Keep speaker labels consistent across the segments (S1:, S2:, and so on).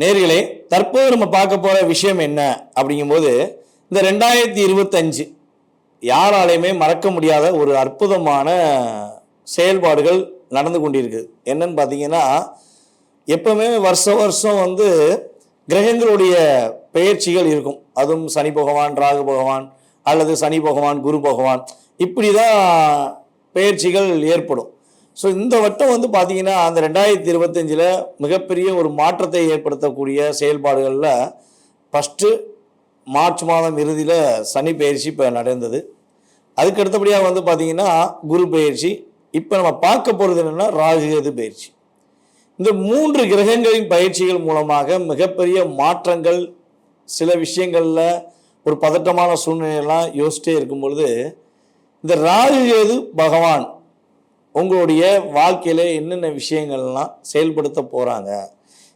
S1: நேர்களே, தற்போது நம்ம பார்க்க போற விஷயம் என்ன அப்படிங்கும்போது, இந்த 2025 யாராலையுமே மறக்க முடியாத ஒரு அற்புதமான செயல்பாடுகள் நடந்து கொண்டிருக்கு. என்னன்னு பார்த்தீங்கன்னா, எப்பவுமே வருஷம் வருஷம் கிரகங்களுடைய பெயர்ச்சிகள் இருக்கும். அதுவும் சனி பகவான், ராகு பகவான், அல்லது சனி பகவான், குரு பகவான், இப்படி தான் பெயர்ச்சிகள் ஏற்படும். ஸோ இந்த வட்டம் பார்த்தீங்கன்னா, அந்த 2025 மிகப்பெரிய ஒரு மாற்றத்தை ஏற்படுத்தக்கூடிய செயல்பாடுகளில் ஃபஸ்ட்டு மார்ச் மாதம் இறுதியில் சனி பயிற்சி இப்போ நடந்தது. அதுக்கு அடுத்தபடியாக பார்த்தீங்கன்னா குரு பயிற்சி. இப்போ நம்ம பார்க்க போகிறது என்னென்னா ராகு கேது பயிற்சி. இந்த 3 கிரகங்களின் பயிற்சிகள் மூலமாக மிகப்பெரிய மாற்றங்கள், சில விஷயங்களில் ஒரு பதட்டமான சூழ்நிலையெல்லாம் யோசிச்சிட்டே இருக்கும் பொழுது, இந்த ராகு கேது பகவான் உங்களுடைய வாழ்க்கையில் என்னென்ன விஷயங்கள்லாம் செயல்படுத்த போகிறாங்க,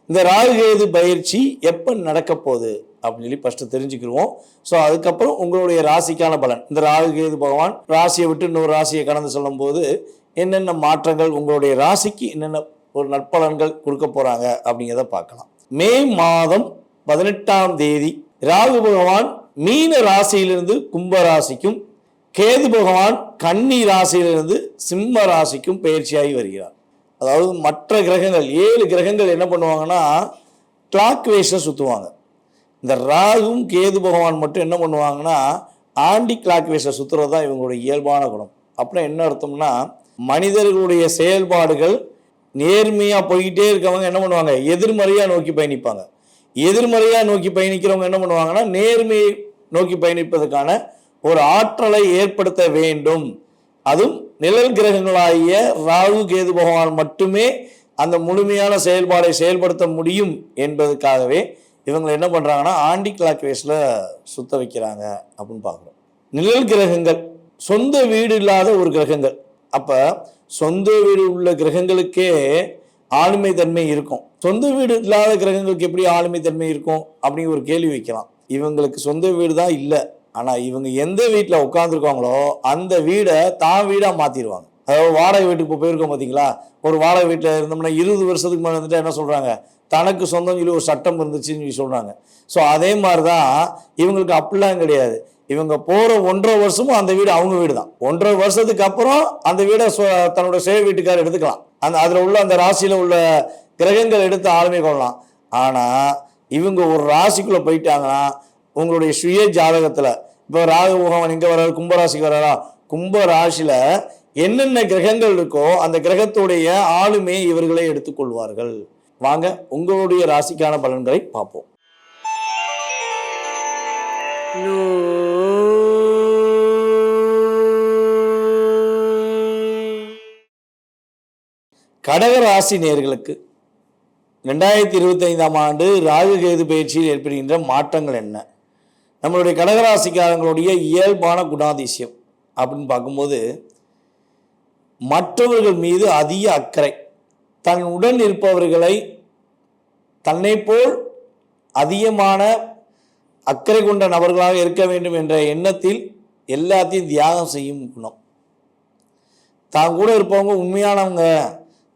S1: இந்த ராகு கேது பயிற்சி எப்போ நடக்க போகுது அப்படின்னு சொல்லி ஃபஸ்ட்டு தெரிஞ்சுக்கிடுவோம். ஸோ அதுக்கப்புறம் உங்களுடைய ராசிக்கான பலன், இந்த ராகு கேது பகவான் ராசியை விட்டு இன்னொரு ராசியை கடந்து சொல்லும் போது என்னென்ன மாற்றங்கள், உங்களுடைய ராசிக்கு என்னென்ன ஒரு நற்பலன்கள் கொடுக்க போகிறாங்க அப்படிங்கிறத பார்க்கலாம். மே மாதம் 18ஆம் தேதி ராகு பகவான் மீன ராசியிலிருந்து கும்ப ராசிக்கும், கேது பகவான் கன்னி ராசியிலிருந்து சிம்ம ராசிக்கும் பயிற்சியாகி வருகிறார். அதாவது மற்ற கிரகங்கள் 7 கிரகங்கள் என்ன பண்ணுவாங்கன்னா கிளாக் வைஸில் சுற்றுவாங்க. இந்த ராகும் கேது பகவான் மட்டும் என்ன பண்ணுவாங்கன்னா ஆன்டி கிளாக் வைஸில் சுற்றுறது தான் இவங்களுடைய இயல்பான குணம். அப்படின்னா என்ன அர்த்தம்னா, மனிதர்களுடைய செயல்பாடுகள் நேர்மையாக போய்கிட்டே இருக்கவங்க என்ன பண்ணுவாங்க, எதிர்மறையாக நோக்கி பயணிப்பாங்க. எதிர்மறையாக நோக்கி பயணிக்கிறவங்க என்ன பண்ணுவாங்கன்னா நேர்மையை நோக்கி பயணிப்பதற்கான ஒரு ஆற்றலை ஏற்படுத்த வேண்டும். அதுவும் நிழல் கிரகங்களாகிய ராகு கேது பகவான் மட்டுமே அந்த முழுமையான செயல்பாடை செயல்படுத்த முடியும் என்பதற்காகவே இவங்க என்ன பண்ணுறாங்கன்னா ஆன்டி கிளாக் வைஸில் சுத்த வைக்கிறாங்க அப்படின்னு பார்க்குறோம். நிழல் கிரகங்கள் சொந்த வீடு இல்லாத ஒரு கிரகங்கள். அப்போ சொந்த வீடு உள்ள கிரகங்களுக்கே ஆளுமை தன்மை இருக்கும். சொந்த வீடு இல்லாத கிரகங்களுக்கு எப்படி ஆளுமை தன்மை இருக்கும் அப்படிங்கிற ஒரு கேள்வி வைக்கலாம். இவங்களுக்கு சொந்த வீடு தான் இல்லை, ஆனால் இவங்க எந்த வீட்டில் உட்காந்துருக்காங்களோ அந்த வீடை தான் வீடாக மாற்றிடுவாங்க. அதாவது வாடகை வீட்டுக்கு இப்போ போயிருக்கோம் பார்த்தீங்களா, ஒரு வாடகை வீட்டில் இருந்தோம்னா 20 வருஷத்துக்கு மேலே வந்துட்டு என்ன சொல்கிறாங்க, தனக்கு சொந்தம் சொல்லி ஒரு சட்டம் இருந்துச்சுன்னு சொல்லி சொல்கிறாங்க. ஸோ அதே மாதிரி தான் இவங்களுக்கு அப்படிலாம் கிடையாது. இவங்க போகிற 1.5 வருஷமும் அந்த வீடு அவங்க வீடு தான். 1.5 வருஷத்துக்கு அப்புறம் அந்த வீடை தன்னோட சேவை வீட்டுக்காரர் எடுத்துக்கலாம். அதில் உள்ள அந்த ராசியில் உள்ள கிரகங்கள் எடுத்து ஆளுமை கொள்ளலாம். ஆனால் இவங்க ஒரு ராசிக்குள்ளே போயிட்டாங்கன்னா உங்களுடைய சுய ஜாதகத்தில் இப்போ ராகு பகவான் எங்கே வர்றாரு, கும்பராசிக்கு வர்றாரா, கும்ப ராசியில் என்னென்ன கிரகங்கள் இருக்கோ அந்த கிரகத்துடைய ஆளுமையை இவர்களே எடுத்துக்கொள்வார்கள். வாங்க உங்களுடைய ராசிக்கான பலன்களை பார்ப்போம். கடக ராசி நேயர்களுக்கு 2025ஆம் ஆண்டு ராகு கேது பயிற்சியில் ஏற்படுகின்ற மாற்றங்கள் என்ன, நம்மளுடைய கடகராசிக்காரங்களுடைய இயல்பான குணாதிசயம் அப்படின்னு பார்க்கும்போது, மற்றவர்கள் மீது அதிக அக்கறை, தன் உடன் இருப்பவர்களை தன்னை போல் அதிகமான அக்கறை கொண்ட நபர்களாக இருக்க வேண்டும் என்ற எண்ணத்தில் எல்லாத்தையும் தியாகம் செய்யும் குணம். தான் கூட இருப்பவங்க உண்மையானவங்க,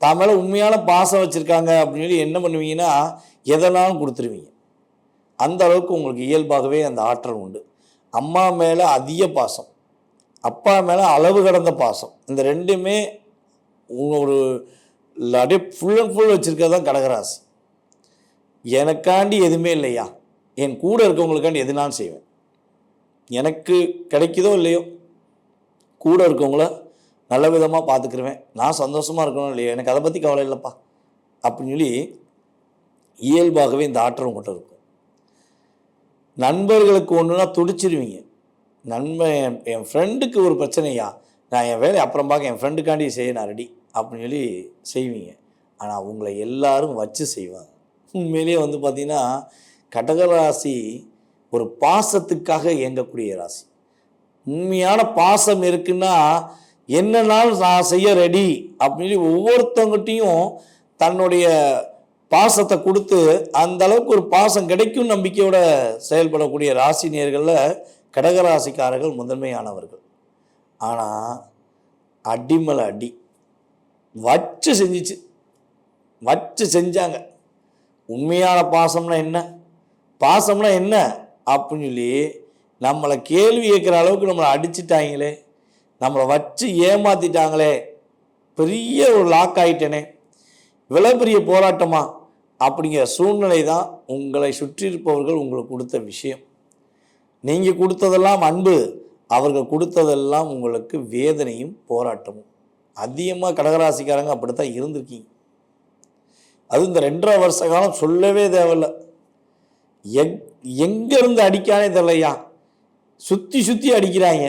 S1: தான் மேலே உண்மையான பாசம் வச்சுருக்காங்க அப்படின்னு சொல்லி என்ன பண்ணுவீங்கன்னா எதெல்லாம் கொடுத்துருவீங்க. அந்த அளவுக்கு உங்களுக்கு இயல்பாகவே அந்த ஆற்றல் உண்டு. அம்மா மேலே அதிக பாசம், அப்பா மேலே அளவு கடந்த பாசம், இந்த ரெண்டுமே ஒரு அப்படியே ஃபுல் அண்ட் ஃபுல் வச்சுருக்கிறது தான் கடகராசி. எனக்காண்டி எதுவுமே இல்லையா, என் கூட இருக்கவங்களுக்காண்டி எதுனாலும் செய்வேன். எனக்கு கிடைக்குதோ இல்லையோ கூட இருக்கவங்கள நல்ல விதமாக பார்த்துக்கிருவேன். நான் சந்தோஷமாக இருக்கணும் இல்லையோ எனக்கு அதை பற்றி கவலை இல்லைப்பா அப்படின்னு சொல்லி இயல்பாகவே இந்த ஆற்றல் உங்கள்கிட்ட இருக்கும். நண்பர்களுக்கு ஒன்றுனா துடிச்சிருவீங்க. என் ஃப்ரெண்டுக்கு ஒரு பிரச்சனையா, நான் என் வேலையை அப்புறம் பார்க்க, என் ஃப்ரெண்டுக்காண்டி செய்ய நான் ரெடி அப்படின்னு சொல்லி செய்வீங்க. ஆனால் உங்களை எல்லாரும் வச்சு செய்வாங்க. உண்மையிலேயே பார்த்தீங்கன்னா கடகராசி ஒரு பாசத்துக்காக இயங்கக்கூடிய ராசி. உண்மையான பாசம் இருக்குன்னா என்னன்னாலும் நான் செய்ய ரெடி அப்படின்னு ஒவ்வொருத்தவங்ககிட்டையும் தன்னுடைய பாசத்தை கொடுத்து அந்த அளவுக்கு ஒரு பாசம் கிடைக்கும் நம்பிக்கையோட செயல்படக்கூடிய ராசி நேயர்களில் கடகராசிக்காரர்கள் முதன்மையானவர்கள். ஆனால் அடிமலை அடி வச்சு செஞ்சிச்சு, வச்சு செஞ்சாங்க. உண்மையான பாசம்னா என்ன, பாசம்னா என்ன அப்படின்னு சொல்லி நம்மளை கேள்வி கேட்குற அளவுக்கு நம்மளை அடிச்சிட்டாங்களே, நம்மளை வச்சு ஏமாத்திட்டாங்களே, பெரிய ஒரு லாக் ஆகிட்டேனே, இவ்வளோ பெரிய போராட்டமா அப்படிங்கிற சூழ்நிலை தான் உங்களை சுற்றி இருப்பவர்கள் உங்களுக்கு கொடுத்த விஷயம். நீங்கள் கொடுத்ததெல்லாம் அன்பு, அவர்கள் கொடுத்ததெல்லாம் உங்களுக்கு வேதனையும் போராட்டமும். அதிகமாக கடகராசிக்காரங்க அப்படித்தான் இருந்திருக்கீங்க. அது இந்த 2.5 வருஷ காலம் சொல்லவே தேவையில்லை. எங்கேருந்து அடிக்கானே தெரியலையா, சுற்றி சுற்றி அடிக்கிறாங்க.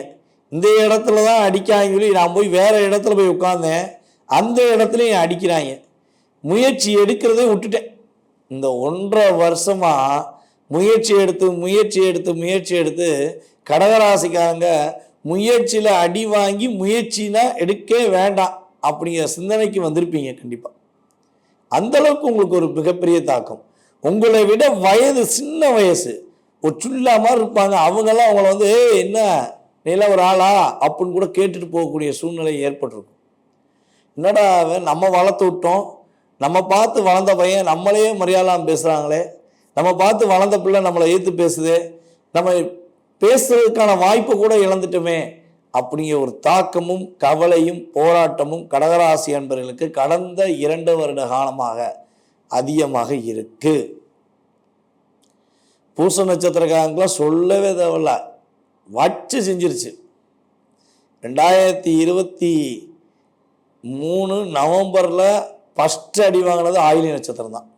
S1: இந்த இடத்துல தான் அடிக்காங்க சொல்லி நான் போய் வேறு இடத்துல போய் உட்காந்தேன், அந்த இடத்துலையும் அடிக்கிறாங்க. முயற்சி எடுக்கிறதே விட்டுட்டேன். இந்த 1.5 வருஷமாக முயற்சி எடுத்து கடகராசிக்காரங்க முயற்சியில் அடி வாங்கி முயற்சினா எடுக்கவே வேண்டாம் அப்படிங்கிற சிந்தனைக்கு வந்திருப்பீங்க. கண்டிப்பாக அந்தளவுக்கு உங்களுக்கு ஒரு மிகப்பெரிய தாக்கம். உங்களை விட வயது சின்ன வயசு ஒரு சுல்லா மாதிரி இருப்பாங்க, அவங்கெல்லாம் அவங்கள வந்து என்ன நீல ஒரு ஆளா அப்படின்னு கூட கேட்டுட்டு போகக்கூடிய சூழ்நிலை ஏற்பட்டிருக்கும். என்னடா நம்ம வளர்த்து விட்டோம், நம்ம பார்த்து வளர்ந்த பையன் நம்மளையே மரியாதைலாம் பேசுகிறாங்களே, நம்ம பார்த்து வளர்ந்த பிள்ளை நம்மளை ஏற்று பேசுதே, நம்ம பேசுறதுக்கான வாய்ப்பை கூட இழந்துட்டோமே அப்படிங்கிற ஒரு தாக்கமும் கவலையும் போராட்டமும் கடகராசி அன்பர்களுக்கு கடந்த 2 வருட காலமாக அதிகமாக இருக்கு. பூச நட்சத்திரக்காரங்களாம் சொல்லவே தேவையில்ல, வச்சு செஞ்சிருச்சு. 2023 நவம்பரில் ஃபஸ்ட்டு அடி வாங்கினது ஆயிலிய நட்சத்திரம் தான்.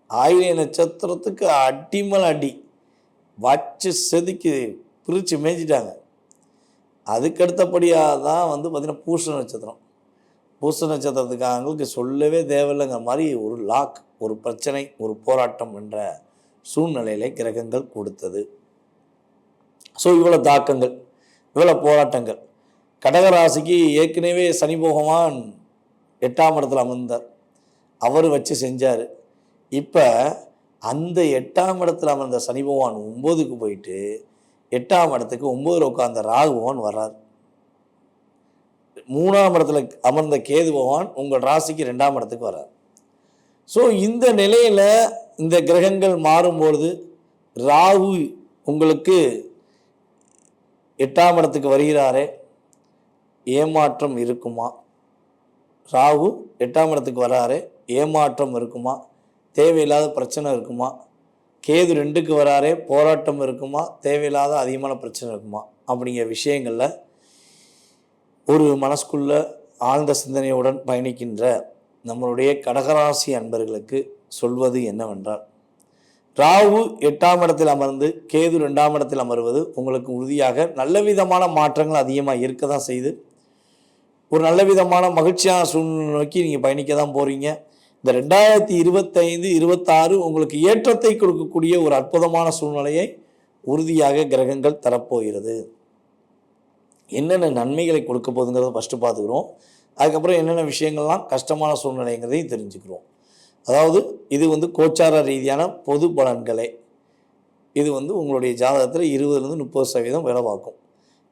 S1: ஆயிலிய நட்சத்திரத்துக்கு அடிமலை அடி வச்சு செதுக்கி பிரித்து மேய்ச்சிட்டாங்க. அதுக்கடுத்தபடியாக தான் வந்து பார்த்திங்கன்னா பூச நட்சத்திரம். பூச நட்சத்திரத்துக்காரங்களுக்கு சொல்லவே தேவையில்லைங்கிற மாதிரி ஒரு லாக், ஒரு பிரச்சனை, ஒரு போராட்டம் என்ற சூழ்நிலையில கிரகங்கள் கொடுத்தது. ஸோ இவ்வளோ தாக்கங்கள், இவ்வளோ போராட்டங்கள். கடகராசிக்கு ஏற்கனவே சனி பகவான் 8ஆம் இடத்துல அமர்ந்தார், அவர் வச்சு செஞ்சார். இப்போ அந்த 8ஆம் இடத்துல அமர்ந்த சனி பகவான் 9க்கு போயிட்டு 8ஆம் இடத்துக்கு 9ல் உட்கார்ந்த ராகு பகவான் வர்றார். 3ஆம் இடத்துல அமர்ந்த கேது பகவான் உங்கள் ராசிக்கு 2ஆம் இடத்துக்கு வர்றார். ஸோ இந்த நிலையில் இந்த கிரகங்கள் மாறும்பொழுது ராகு உங்களுக்கு 8ஆம் இடத்துக்கு வருகிறாரே, ஏமாற்றம் இருக்குமா? ராகு 8ஆம் இடத்துக்கு வராரே, ஏமாற்றம் இருக்குமா? தேவையில்லாத பிரச்சனை இருக்குமா? கேது 2க்கு வராரே, போராட்டம் இருக்குமா? தேவையில்லாத அதிகமான பிரச்சனை இருக்குமா? அப்படிங்கிற விஷயங்களில் ஒரு மனசுக்குள்ள ஆழ்ந்த சிந்தனையுடன் பயணிக்கின்ற நம்மளுடைய கடகராசி அன்பர்களுக்கு சொல்வது என்னவென்றால், ராகு 8ஆம் இடத்தில் அமர்ந்து கேது 2ஆம் இடத்தில் அமர்வது உங்களுக்கு உறுதியாக நல்ல விதமான மாற்றங்கள் அதிகமாக இருக்க தான் செய்து ஒரு நல்ல விதமான மகிழ்ச்சியான சூழ்நிலை நோக்கி நீங்கள் பயணிக்க தான் போகிறீங்க. இந்த 2025-26 உங்களுக்கு ஏற்றத்தை கொடுக்கக்கூடிய ஒரு அற்புதமான சூழ்நிலையை உறுதியாக கிரகங்கள் தரப்போகிறது. என்னென்ன நன்மைகளை கொடுக்க போகுதுங்கிறத ஃபஸ்ட்டு பார்த்துக்கிறோம். அதுக்கப்புறம் என்னென்ன விஷயங்கள்லாம் கஷ்டமான சூழ்நிலைங்கிறதையும் தெரிஞ்சுக்கிறோம். அதாவது இது வந்து கோச்சார ரீதியான பொது பலன்களே. இது வந்து உங்களுடைய ஜாதகத்தில் 20-30% வேலை பார்க்கும்.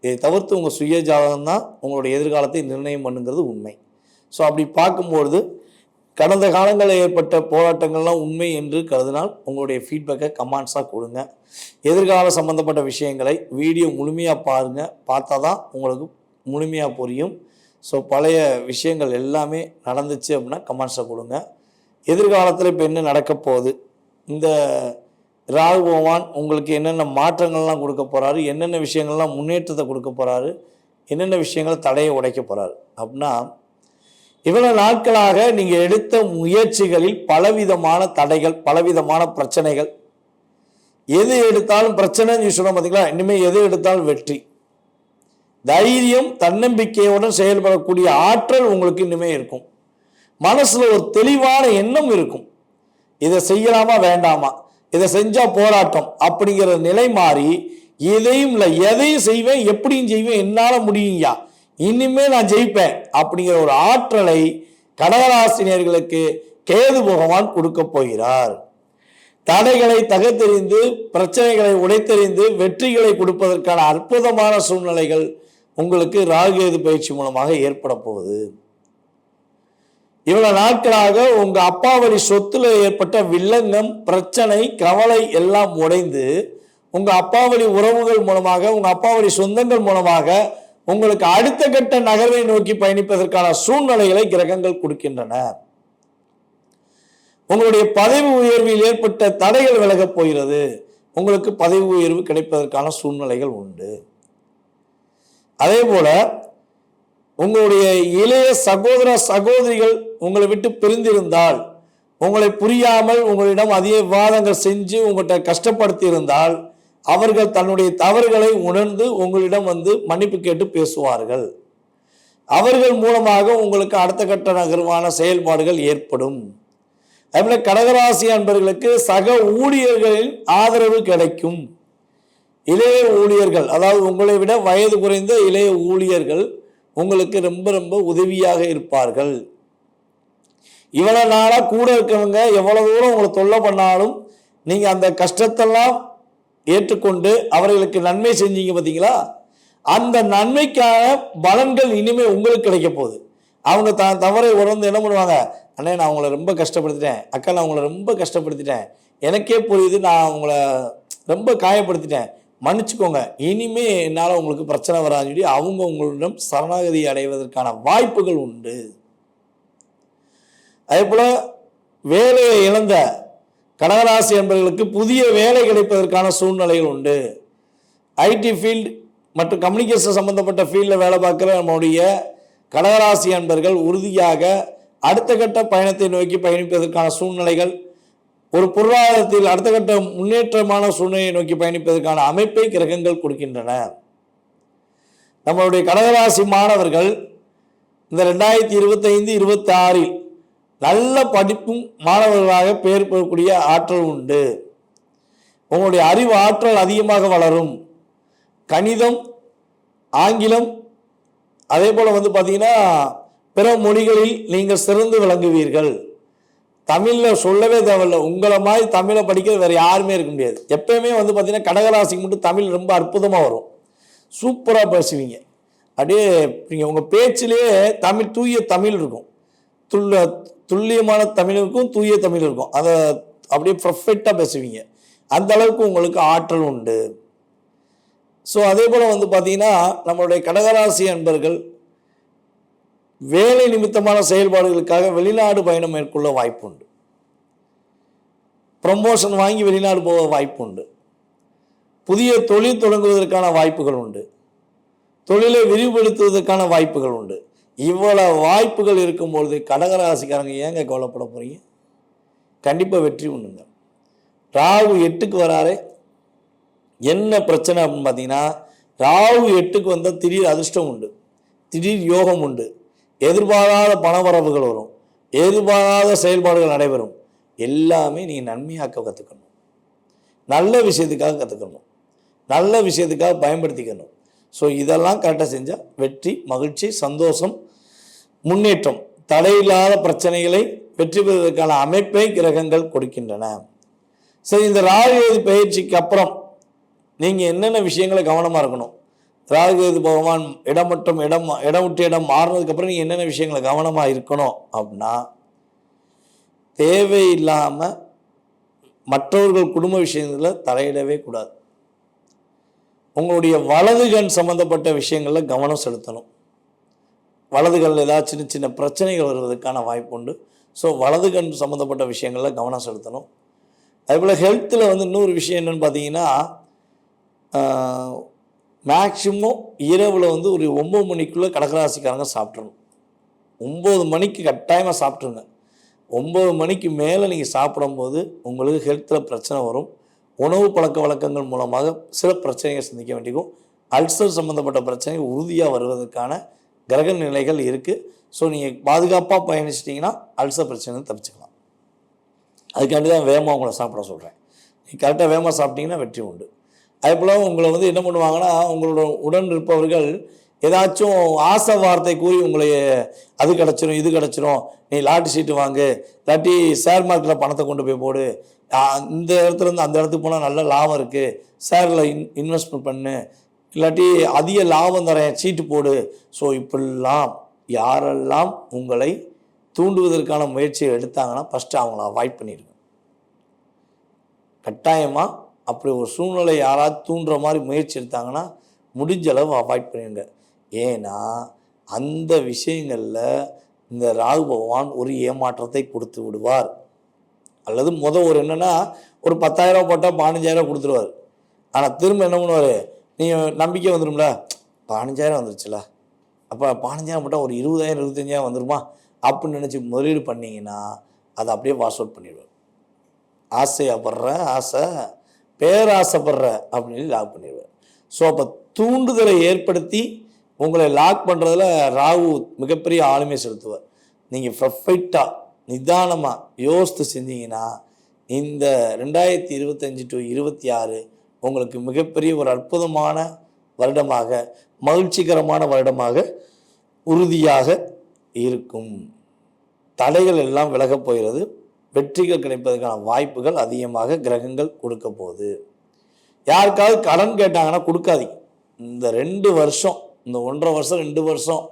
S1: இதை தவிர்த்து உங்கள் சுய ஜாதகம் தான் உங்களுடைய எதிர்காலத்தை நிர்ணயம் பண்ணுங்கிறது உண்மை. ஸோ அப்படி பார்க்கும்பொழுது கடந்த காலங்களில் ஏற்பட்ட போராட்டங்கள்லாம் உண்மை என்று கருதினால் உங்களுடைய ஃபீட்பேக்கை கமெண்ட்ஸாக கொடுங்க. எதிர்கால சம்மந்தப்பட்ட விஷயங்களை வீடியோ முழுமையாக பாருங்கள், பார்த்தா தான் உங்களுக்கு முழுமையாக புரியும். ஸோ பழைய விஷயங்கள் எல்லாமே நடந்துச்சு அப்படின்னா கமெண்ட்ஸை கொடுங்க. எதிர்காலத்தில் இப்போ என்ன நடக்க போகுது, இந்த ராகு பகவான் உங்களுக்கு என்னென்ன மாற்றங்கள்லாம் கொடுக்க போகிறாரு, என்னென்ன விஷயங்கள்லாம் முன்னேற்றத்தை கொடுக்க போகிறாரு, என்னென்ன விஷயங்களை தடையை உடைக்க போகிறாரு அப்படின்னா, இவ்வளவு நாட்களாக நீங்கள் எடுத்த முயற்சிகளில் பலவிதமான தடைகள், பலவிதமான பிரச்சனைகள், எது எடுத்தாலும் பிரச்சனைன்னு சொல்ல பார்த்தீங்களா, இனிமேல் எது எடுத்தாலும் வெற்றி, தைரியம், தன்னம்பிக்கையுடன் செயல்படக்கூடிய ஆற்றல் உங்களுக்கு இனிமே இருக்கும். மனசுல ஒரு தெளிவான எண்ணம் இருக்கும். இதை செய்யலாமா வேண்டாமா, இதை செஞ்சா போராட்டம் அப்படிங்கிற நிலை மாறி இதையும் இல்லை எதையும் செய்வேன், எப்படியும் செய்வேன், என்னால முடியுங்கயா, இனிமே நான் ஜெயிப்பேன் அப்படிங்கிற ஒரு ஆற்றலை கடகராசினியர்களுக்கு கேது பகவான் கொடுக்க போகிறார். தடைகளை தகர்த்தெறிந்து பிரச்சனைகளை உடைத்தெறிந்து வெற்றிகளை கொடுப்பதற்கான அற்புதமான சூழ்நிலைகள் உங்களுக்கு ராகுகேது பயிற்சி மூலமாக ஏற்பட போகுது. இவ்வளவு நாட்களாக உங்க அப்பா வழி சொத்துல ஏற்பட்ட வில்லங்கம், பிரச்சனை, கவலை எல்லாம் உடைந்து உங்க அப்பா வழி உறவுகள் மூலமாக, உங்க அப்பா வழி சொந்தங்கள் மூலமாக உங்களுக்கு அடுத்த கட்ட நகர்வை நோக்கி பயணிப்பதற்கான சூழ்நிலைகளை கிரகங்கள் கொடுக்கின்றன. உங்களுடைய பதவி உயர்வில் ஏற்பட்ட தடைகள் விலகப் போகிறது. உங்களுக்கு பதவி உயர்வு கிடைப்பதற்கான சூழ்நிலைகள் உண்டு. அதே போல உங்களுடைய இளைய சகோதர சகோதரிகள் உங்களை விட்டு பிரிந்திருந்தால், உங்களை புரியாமல் உங்களிடம் அதிக விவாதங்கள் செஞ்சு உங்கள்கிட்ட கஷ்டப்படுத்தி இருந்தால், அவர்கள் தன்னுடைய தவறுகளை உணர்ந்து உங்களிடம் வந்து மன்னிப்பு கேட்டு பேசுவார்கள். அவர்கள் மூலமாக உங்களுக்கு அடுத்த கட்ட நகர்வான செயல்பாடுகள் ஏற்படும். அதுபோல கடகராசி அன்பர்களுக்கு சக ஊழியர்களின் ஆதரவு கிடைக்கும். இளைய ஊழியர்கள், அதாவது உங்களை விட வயது குறைந்த இளைய ஊழியர்கள் உங்களுக்கு ரொம்ப ரொம்ப உதவியாக இருப்பார்கள். இவ்வளவு நாளா கூட இருக்கவங்க எவ்வளவு தூரம் உங்களை தொல்லை பண்ணாலும் நீங்க அந்த கஷ்டத்தெல்லாம் ஏற்றுக்கொண்டு அவர்களுக்கு நன்மை செஞ்சீங்க பார்த்தீங்களா, அந்த நன்மைக்கான பலன்கள் இனிமே உங்களுக்கு கிடைக்க போகுது. அவங்க தவறை உணர்ந்து என்ன பண்ணுவாங்க, அண்ணே நான் உங்களை ரொம்ப கஷ்டப்படுத்திட்டேன், அக்கா நான் உங்களை ரொம்ப கஷ்டப்படுத்திட்டேன், எனக்கே புரியுது நான் உங்களை ரொம்ப காயப்படுத்திட்டேன், மன்னிச்சுக்கோங்க, இனிமே என்னால் உங்களுக்கு பிரச்சனை வராதுன்னு சொல்லி அவங்க உங்களிடம் சரணாகதி அடைவதற்கான வாய்ப்புகள் உண்டு. அதே போல வேலையை இழந்த கடகராசி என்பவர்களுக்கு புதிய வேலை கிடைப்பதற்கான சூழ்நிலைகள் உண்டு. ஐடி ஃபீல்டு மற்றும் கம்யூனிகேஷன் சம்பந்தப்பட்ட ஃபீல்டில் வேலை பார்க்குற நம்முடைய கடகராசி அன்பர்கள் உறுதியாக அடுத்த கட்ட பயணத்தை நோக்கி பயணிப்பதற்கான சூழ்நிலைகள், ஒரு பொருளாதாரத்தில் அடுத்த கட்ட முன்னேற்றமான சூழ்நிலையை நோக்கி பயணிப்பதற்கான அமைப்பை கிரகங்கள் கொடுக்கின்றன. நம்மளுடைய கடகராசி மாணவர்கள் இந்த 2025-26 நல்ல படிப்பும் மாணவர்களாக பெயர் பெறக்கூடிய ஆற்றல் உண்டு. உங்களுடைய அறிவு ஆற்றல் அதிகமாக வளரும். கணிதம், ஆங்கிலம், அதே போல் வந்து பார்த்தீங்கன்னா பிற மொழிகளில் நீங்கள் சிறந்து விளங்குவீர்கள். தமிழில் சொல்லவே தேவையில்லை, உங்களை மாதிரி தமிழை படிக்கிறது வேறு யாருமே இருக்க முடியாது. எப்பயுமே வந்து பார்த்தீங்கன்னா கடகராசிக்கு மட்டும் தமிழ் ரொம்ப அற்புதமாக வரும், சூப்பராக பேசுவீங்க. அப்படியே நீங்கள் உங்கள் பேச்சிலேயே தமிழ், தூய தமிழ் இருக்கும், துல்லியமான தமிழ் இருக்கும், தூய தமிழ் இருக்கும். அதை அப்படியே பர்ஃபெக்டாக பேசுவீங்க. அந்த அளவுக்கு உங்களுக்கு ஆற்றல் உண்டு. ஸோ அதே போல் வந்து பார்த்தீங்கன்னா நம்மளுடைய கடகராசி அன்பர்கள் வேலை நிமித்தமான செயல்பாடுகளுக்காக வெளிநாடு பயணம் மேற்கொள்ள வாய்ப்பு உண்டு. ப்ரமோஷன் வாங்கி வெளிநாடு போக வாய்ப்பு உண்டு. புதிய தொழில் தொடங்குவதற்கான வாய்ப்புகள் உண்டு. தொழிலை விரிவுபடுத்துவதற்கான வாய்ப்புகள் உண்டு. இவ்வளவு வாய்ப்புகள் இருக்கும்பொழுது கடகராசிக்காரங்க ஏங்க கவலைப்பட போறீங்க? கண்டிப்பாக வெற்றி உண்டுங்க. ராகு 8க்கு வராரு. என்ன பிரச்சனை அப்படின்னு பார்த்தீங்கன்னா, ராகு 8க்கு வந்தால் திடீர் அதிர்ஷ்டம் உண்டு, திடீர் யோகம் உண்டு, எதிர்பாராத பணவரவுகள் வரும், எதிர்பாராத செயல்பாடுகள் நடைபெறும். எல்லாமே நீங்கள் நன்மையாக்க கற்றுக்கணும், நல்ல விஷயத்துக்காக கற்றுக்கணும், நல்ல விஷயத்துக்காக பயன்படுத்திக்கணும். ஸோ இதெல்லாம் கரெக்டாக செஞ்சால் வெற்றி, மகிழ்ச்சி, சந்தோஷம், முன்னேற்றம், தடையில்லாத பிரச்சனைகளை வெற்றி பெறுவதற்கான அமைப்பை கிரகங்கள் கொடுக்கின்றன. சரி, இந்த ராகுகேது பயிற்சிக்கு அப்புறம் நீங்கள் என்னென்ன விஷயங்களை கவனமாக இருக்கணும்? ராகுகேது பகவான் இடம் விட்டு இடம் மாறினதுக்கப்புறம் நீங்கள் என்னென்ன விஷயங்களை கவனமாக இருக்கணும் அப்படின்னா, தேவையில்லாமல் மற்றவர்கள் குடும்ப விஷயங்களில் தலையிடவே கூடாது. உங்களுடைய வலது கண் சம்மந்தப்பட்ட விஷயங்களில் கவனம் செலுத்தணும். வலது கண்ணில் ஏதாவது சின்ன சின்ன பிரச்சனைகள் வருவதற்கான வாய்ப்பு உண்டு. ஸோ வலது கண் சம்மந்தப்பட்ட விஷயங்களில் கவனம் செலுத்தணும். அதேபோல் ஹெல்த்தில் வந்து இன்னொரு விஷயம் என்னென்னு பார்த்தீங்கன்னா, மேக்சிமம் இரவில் வந்து ஒரு 9 மணிக்குள்ளே கடகராசிக்காரங்க சாப்பிட்றணும். 9 மணிக்கு கட்டாயமாக சாப்பிட்ருங்க. 9 மணிக்கு மேலே நீங்கள் சாப்பிடும்போது உங்களுக்கு ஹெல்த்தில் பிரச்சனை வரும். உணவு பழக்க வழக்கங்கள் மூலமாக சில பிரச்சனைகள் சந்திக்க வேண்டியிருக்கும். அல்சர் சம்மந்தப்பட்ட பிரச்சனை உறுதியாக வருவதற்கான கிரக நிலைகள் இருக்குது. ஸோ நீங்கள் பாதுகாப்பாக பயணிச்சிட்டிங்கன்னா அல்சர் பிரச்சனை தப்பிச்சுக்கலாம். அதுக்காண்டி தான் வேகமாக உங்களை சாப்பிட சொல்கிறேன். நீங்கள் கரெக்டாக வேகமாக சாப்பிட்டீங்கன்னா வெற்றி உண்டு. அதே போல் உங்களை வந்து என்ன பண்ணுவாங்கன்னா, உங்களோட உடன் இருப்பவர்கள் ஏதாச்சும் ஆசை வார்த்தை கூறி உங்களை அது கிடச்சிரும், இது கிடச்சிரும், நீ லாட்டரி சீட்டு வாங்கு, இல்லாட்டி ஷேர் மார்க்கெட்டில் பணத்தை கொண்டு போய் போடு, இந்த இடத்துலேருந்து அந்த இடத்துக்கு போனால் நல்ல லாபம் இருக்குது, ஷேரில் இன்வெஸ்ட்மெண்ட் பண்ணு, இல்லாட்டி அதிக லாபம் தரேன் சீட்டு போடு. ஸோ இப்படிலாம் யாரெல்லாம் உங்களை தூண்டுவதற்கான முயற்சியை எடுத்தாங்கன்னா ஃபஸ்ட்டு அவங்கள அவாய்ட் பண்ணிடுங்க. கட்டாயமாக அப்படி ஒரு சூழ்நிலை யாராவது தூண்டுற மாதிரி முயற்சி எடுத்தாங்கன்னா முடிஞ்ச அளவு அவாய்ட் பண்ணிடுங்க. ஏன்னா அந்த விஷயங்களில் இந்த ராகு பகவான் ஒரு ஏமாற்றத்தை கொடுத்து விடுவார். அல்லது ஒரு என்னென்னா ஒரு 10,000 போட்டால் 15,000 கொடுத்துருவார். ஆனால் திரும்ப என்ன பண்ணுவார், நீங்கள் நம்பிக்கை வந்துடும்ல, 15,000 வந்துருச்சுல, அப்போ 15,000 போட்டால் ஒரு 20,000 25,000 வந்துடுமா அப்படின்னு நினச்சி முதலீடு பண்ணிங்கன்னா அதை அப்படியே வாஷ் அவுட் பண்ணிடுவார். ஆசைப்படுற ஆசை பேராசைப்படுற அப்படின்னு லாக் பண்ணிடுவார். ஸோ அப்போ தூண்டுதலை ஏற்படுத்தி உங்களை லாக் பண்ணுறதுல ராகு மிகப்பெரிய ஆளுமை செலுத்துவார். நீங்கள் பர்ஃபெக்டாக நிதானமாக யோசித்து செஞ்சீங்கன்னா இந்த 2025 to 26 உங்களுக்கு மிகப்பெரிய ஒரு அற்புதமான வருடமாக, மகிழ்ச்சிகரமான வருடமாக உறுதியாக இருக்கும். தடைகள் எல்லாம் விலகப் போகிறது. வெற்றிகள் கிடைப்பதற்கான வாய்ப்புகள் அதிகமாக கிரகங்கள் கொடுக்க போகுது. யாருக்காவது கடன் கேட்டாங்கன்னா கொடுக்காதீங்க. இந்த 2 வருஷம், இந்த 1.5 வருஷம் 2 வருஷம்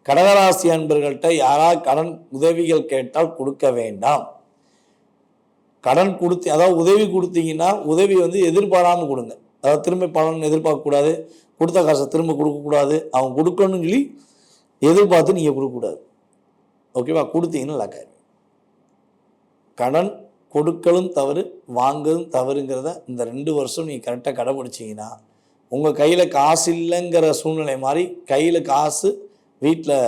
S1: கடகராசி அன்பர்கள்ட்ட யாராவது கடன் உதவிகள் கேட்டால் கொடுக்க வேண்டாம். கடன் கொடுத்து, அதாவது உதவி கொடுத்தீங்கன்னா உதவி எதிர்பாராமல் கொடுங்க. அதாவது திரும்ப பலன் எதிர்பார்க்கக்கூடாது, கொடுத்த காசை திரும்ப கொடுக்கக்கூடாது, அவங்க கொடுக்கணும்னு சொல்லி எதிர்பார்த்து நீங்கள் கொடுக்கக்கூடாது. ஓகேவா? கொடுத்தீங்கன்னா லாக்காயிருங்க. கடன் கொடுக்கலும் தவறு, வாங்கலும் தவறுங்கிறத இந்த 2 வருஷம் நீங்கள் கரெக்டாக கடைப்பிடிச்சிங்கன்னா உங்கள் கையில் காசு இல்லைங்கிற சூழ்நிலை மாதிரி கையில் காசு, வீட்டில்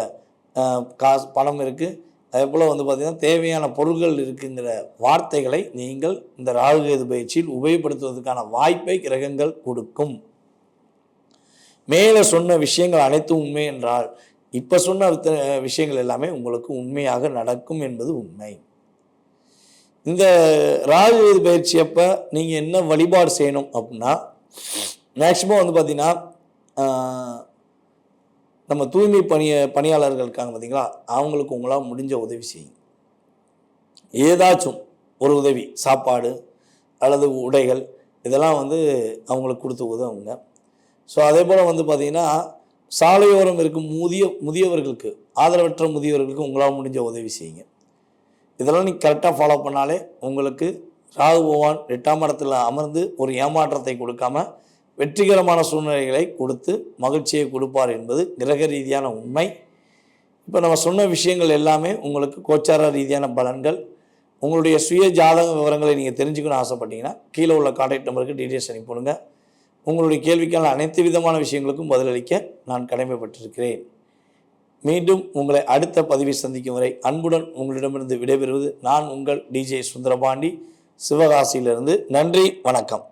S1: காசு பணம் இருக்குது, அதே போல் பார்த்திங்கன்னா தேவையான பொருட்கள் இருக்குங்கிற வார்த்தைகளை நீங்கள் இந்த ராகு கேது பயிற்சியில் உபயோகப்படுத்துவதற்கான வாய்ப்பை கிரகங்கள் கொடுக்கும். மேலே சொன்ன விஷயங்கள் அனைத்தும் உண்மை என்றால் இப்போ சொன்ன விஷயங்கள் எல்லாமே உங்களுக்கு உண்மையாக நடக்கும் என்பது உண்மை. இந்த ராகு கேது பயிற்சி அப்போ நீங்கள் என்ன வழிபாடு செய்யணும் அப்படின்னா, மேக்சிமம் பார்த்திங்கன்னா நம்ம தூய்மை பணியாளர்கள் இருக்காங்க பார்த்தீங்களா, அவங்களுக்கு உங்களால் முடிஞ்ச உதவி செய்யுங்க. ஏதாச்சும் ஒரு உதவி, சாப்பாடு அல்லது உடைகள், இதெல்லாம் அவங்களுக்கு கொடுத்து உதவுங்க. ஸோ அதே போல் பார்த்திங்கன்னா சாலையோரம் இருக்கும் முதியவர்களுக்கு, ஆதரவற்ற முதியவர்களுக்கு உங்களால் முடிஞ்ச உதவி செய்யுங்க. இதெல்லாம் நீங்கள் கரெக்டாக ஃபாலோ பண்ணாலே உங்களுக்கு ராகு பகவான் 8ஆம் இடத்துல அமர்ந்து ஒரு ஏமாற்றத்தை கொடுக்காம வெற்றிகரமான சூழ்நிலைகளை கொடுத்து மகிழ்ச்சியை கொடுப்பார் என்பது கிரக ரீதியான உண்மை. இப்போ நம்ம சொன்ன விஷயங்கள் எல்லாமே உங்களுக்கு கோச்சார ரீதியான பலன்கள். உங்களுடைய சுய ஜாதக விவரங்களை நீங்கள் தெரிஞ்சுக்கணும்னு ஆசைப்பட்டீங்கன்னா கீழே உள்ள கான்டாக்ட் நம்பருக்கு டீட்டெயில்ஸ் அனுப்பிவிடுங்க. உங்களுடைய கேள்விக்கான அனைத்து விதமான விஷயங்களுக்கும் பதிலளிக்க நான் கடமைப்பட்டிருக்கிறேன். மீண்டும் உங்களை அடுத்த பதிவை சந்திக்கும் வரை அன்புடன் உங்களிடமிருந்து விடைபெறுவது நான் உங்கள் DJ சுந்தரபாண்டி, சிவகாசியிலிருந்து. நன்றி, வணக்கம்.